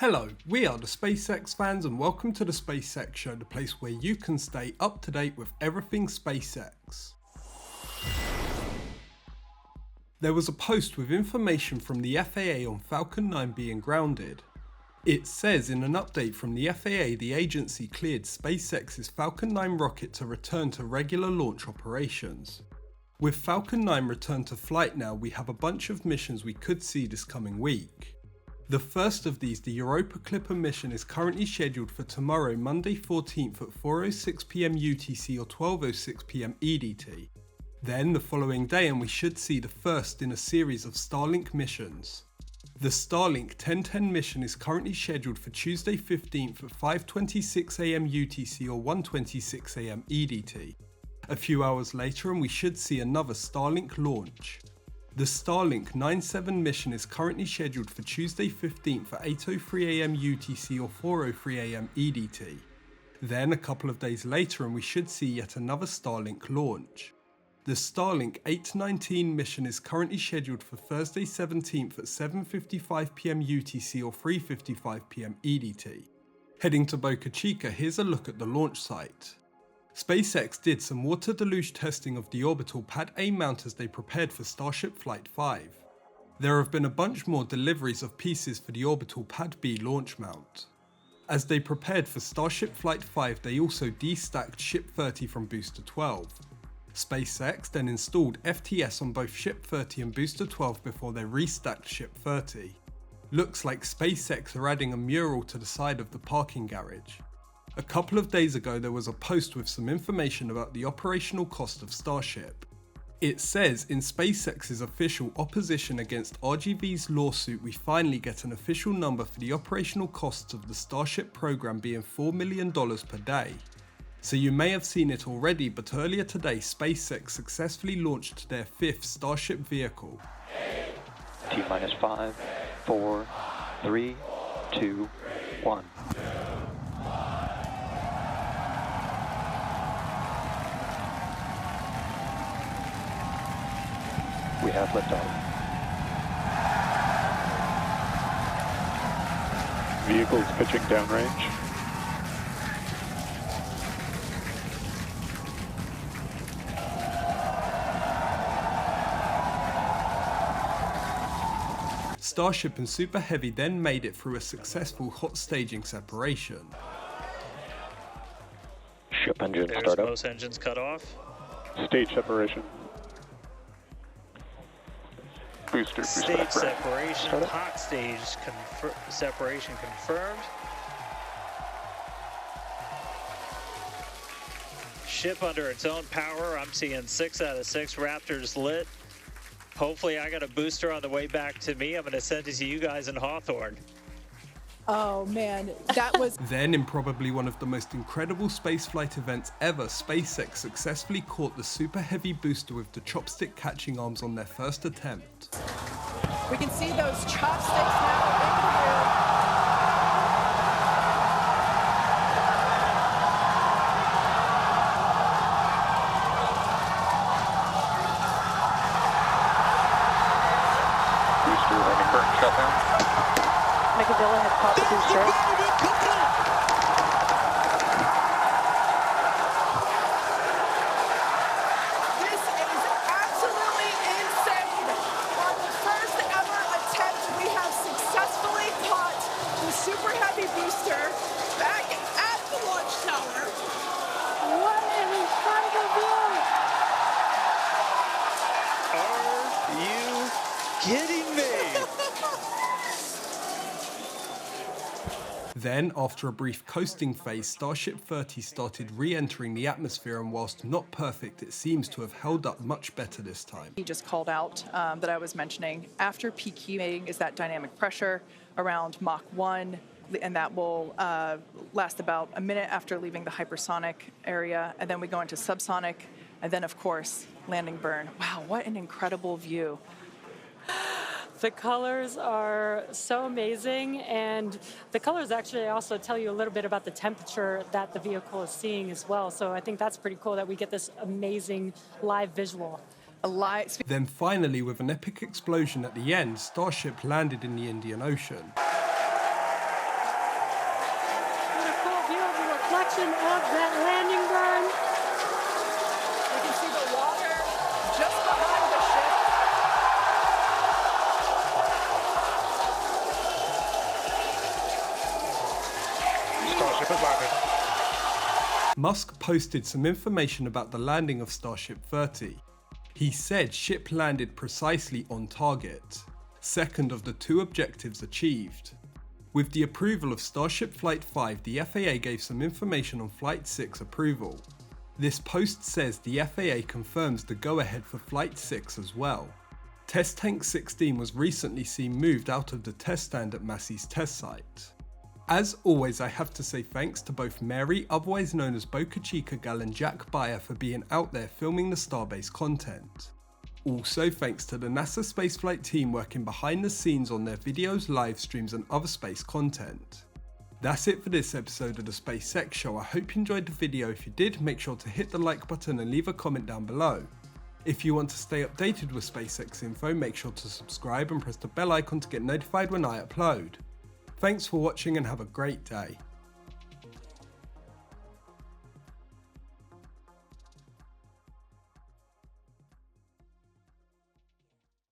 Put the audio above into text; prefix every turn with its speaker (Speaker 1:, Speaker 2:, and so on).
Speaker 1: Hello, we are the SpaceX fans and welcome to the SpaceX Show, the place where you can stay up to date with everything SpaceX. There was a post with information from the FAA on Falcon 9 being grounded. It says in an update from the FAA, the agency cleared SpaceX's Falcon 9 rocket to return to regular launch operations. With Falcon 9 returned to flight now, we have a bunch of missions we could see this coming week. The first of these, the Europa Clipper mission, is currently scheduled for tomorrow, Monday 14th at 4:06 PM UTC or 12:06 PM EDT. Then the following day, and we should see the first in a series of Starlink missions. The Starlink 1010 mission is currently scheduled for Tuesday 15th at 5:26 AM UTC or 1:26 AM EDT. A few hours later and we should see another Starlink launch. The Starlink 97 mission is currently scheduled for Tuesday 15th at 8:03 AM UTC or 4:03 AM EDT. Then a couple of days later and we should see yet another Starlink launch. The Starlink 819 mission is currently scheduled for Thursday 17th at 7:55 PM UTC or 3:55 PM EDT. Heading to Boca Chica, here's a look at the launch site. SpaceX did some water deluge testing of the orbital Pad A mount as they prepared for Starship Flight 5. There have been a bunch more deliveries of pieces for the orbital Pad B launch mount. As they prepared for Starship Flight 5, they also destacked Ship 30 from Booster 12. SpaceX then installed FTS on both Ship 30 and Booster 12 before they restacked Ship 30. Looks like SpaceX are adding a mural to the side of the parking garage. A couple of days ago there was a post with some information about the operational cost of Starship. It says in SpaceX's official opposition against RGV's lawsuit, we finally get an official number for the operational costs of the Starship program being $4 million per day. So you may have seen it already, but earlier today SpaceX successfully launched their 5th Starship vehicle.
Speaker 2: T-minus 5, 4, 3, 2, 1. We have liftoff.
Speaker 3: Vehicles pitching downrange.
Speaker 1: Starship and Super Heavy then made it through a successful hot staging separation.
Speaker 2: Ship engine
Speaker 4: There's
Speaker 2: startup.
Speaker 4: most engines cut off.
Speaker 3: Stage separation. Booster
Speaker 4: Stage separation.
Speaker 2: Startup.
Speaker 4: Hot stage separation confirmed. Ship under its own power. I'm seeing 6 out of 6 Raptors lit. Hopefully I got a booster on the way back to me. I'm going to send it to you guys in Hawthorne.
Speaker 5: Oh man, that was...
Speaker 1: Then, in probably one of the most incredible spaceflight events ever, SpaceX successfully caught the Super Heavy booster with the chopstick catching arms on their first attempt.
Speaker 5: We can see those chopsticks now in the air.
Speaker 3: booster having current shutdown.
Speaker 6: Micavilla has popped the booster.
Speaker 5: This is absolutely insane. On the first ever attempt, we have successfully caught the Super Heavy booster back at the launch tower.
Speaker 6: What an incredible view!
Speaker 4: Are you kidding me?
Speaker 1: Then, after a brief coasting phase, Starship 30 started re-entering the atmosphere, and whilst not perfect, it seems to have held up much better this time.
Speaker 5: He just called out that I was mentioning after PQing is that dynamic pressure around Mach 1, and that will last about a minute after leaving the hypersonic area, and then we go into subsonic, and then of course landing burn. Wow, what an incredible view.
Speaker 6: The colors are so amazing, and the colors actually also tell you a little bit about the temperature that the vehicle is seeing as well. So I think that's pretty cool that we get this amazing live visual.
Speaker 1: Then finally, with an epic explosion at the end, Starship landed in the Indian Ocean.
Speaker 6: reflection of that landing burn.
Speaker 5: You can see the water just behind the ship.
Speaker 3: Starship has landed.
Speaker 1: Musk posted some information about the landing of Starship 30. He said ship landed precisely on target, second of the 2 objectives achieved. With the approval of Starship Flight 5, the FAA gave some information on Flight 6 approval. This post says the FAA confirms the go-ahead for Flight 6 as well. Test Tank 16 was recently seen moved out of the test stand at Massey's test site. As always, I have to say thanks to both Mary, otherwise known as Boca Chica gal, and Jack Bayer for being out there filming the Starbase content. Also thanks to the NASA spaceflight team working behind the scenes on their videos, live streams and other space content. That's it for this episode of the SpaceX Show. I hope you enjoyed the video. If you did, make sure to hit the like button and leave a comment down below. If you want to stay updated with SpaceX info, make sure to subscribe and press the bell icon to get notified when I upload. Thanks for watching and have a great day.